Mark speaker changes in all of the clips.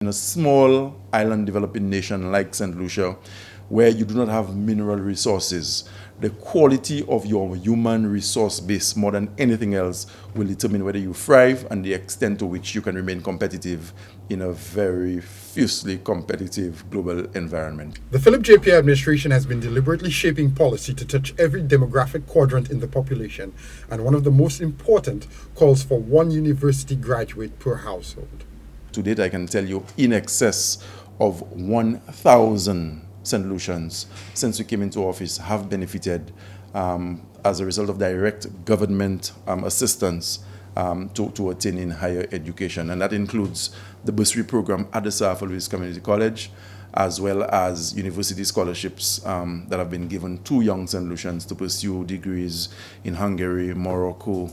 Speaker 1: In a small island developing nation like Saint Lucia, where you do not have mineral resources, the quality of your human resource base more than anything else will determine whether you thrive and the extent to which you can remain competitive in a very fiercely competitive global environment.
Speaker 2: The Philip JPA administration has been deliberately shaping policy to touch every demographic quadrant in the population, and one of the most important calls for one university graduate per household.
Speaker 1: To date, I can tell you in excess of 1,000 Saint Lucians since we came into office have benefited as a result of direct government assistance to attaining higher education. And that includes the bursary program at the Sir Louis Community College, as well as university scholarships that have been given to young Saint Lucians to pursue degrees in Hungary, Morocco,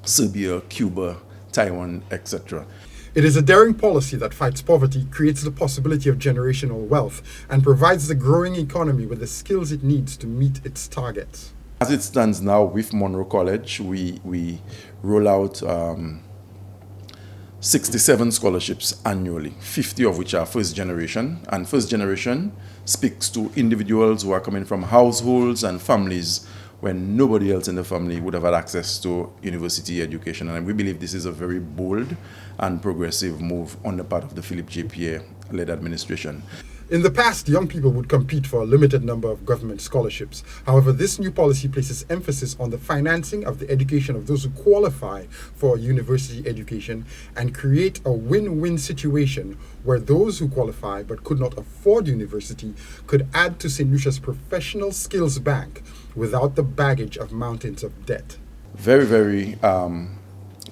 Speaker 1: Serbia, Cuba, Taiwan, etc.
Speaker 2: It is a daring policy that fights poverty, creates the possibility of generational wealth, and provides the growing economy with the skills it needs to meet its targets.
Speaker 1: As it stands now with Monroe College, we roll out 67 scholarships annually, 50 of which are first generation. And first generation speaks to individuals who are coming from households and families when nobody else in the family would have had access to university education. And we believe this is a very bold and progressive move on the part of the Philip JPA-led administration.
Speaker 2: In the past, young people would compete for a limited number of government scholarships. However, this new policy places emphasis on the financing of the education of those who qualify for university education and create a win-win situation where those who qualify but could not afford university could add to St. Lucia's professional skills bank without the baggage of mountains of debt.
Speaker 1: Very, very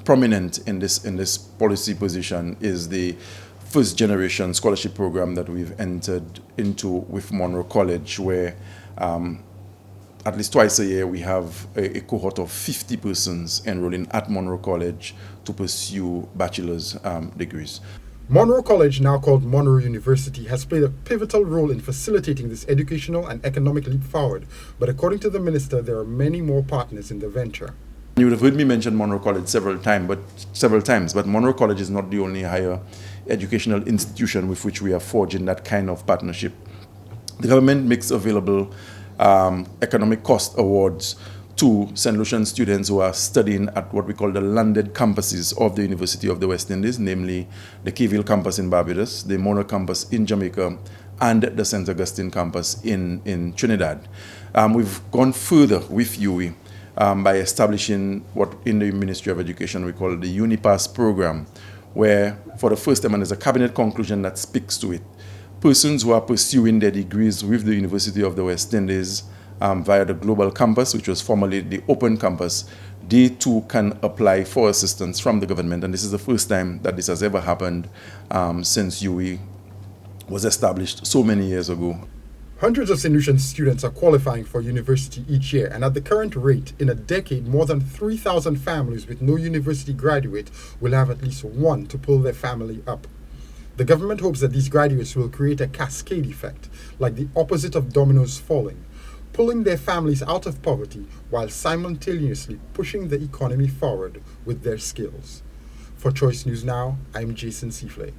Speaker 1: prominent in this policy position is the first generation scholarship program that we've entered into with Monroe College, where at least twice a year we have a cohort of 50 persons enrolling at Monroe College to pursue bachelor's degrees.
Speaker 2: Monroe College, now called Monroe University, has played a pivotal role in facilitating this educational and economic leap forward, but according to the minister, there are many more partners in the venture.
Speaker 1: You would have heard me mention Monroe College several times, but Monroe College is not the only higher educational institution with which we are forging that kind of partnership. The government makes available economic cost awards to St. Lucian students who are studying at what we call the landed campuses of the University of the West Indies, namely the Keyville campus in Barbados, the Mona campus in Jamaica, and the St. Augustine campus in Trinidad. We've gone further with UWI by establishing what in the Ministry of Education we call the UniPass program, where for the first time, and there's a cabinet conclusion that speaks to it, persons who are pursuing their degrees with the University of the West Indies via the Global Campus, which was formerly the Open Campus, they too can apply for assistance from the government. And this is the first time that this has ever happened since UWI was established so many years ago.
Speaker 2: Hundreds of St. Lucian students are qualifying for university each year, and at the current rate, in a decade, more than 3,000 families with no university graduate will have at least one to pull their family up. The government hopes that these graduates will create a cascade effect, like the opposite of dominoes falling, pulling their families out of poverty while simultaneously pushing the economy forward with their skills. For Choice News Now, I'm Jason Seaflay.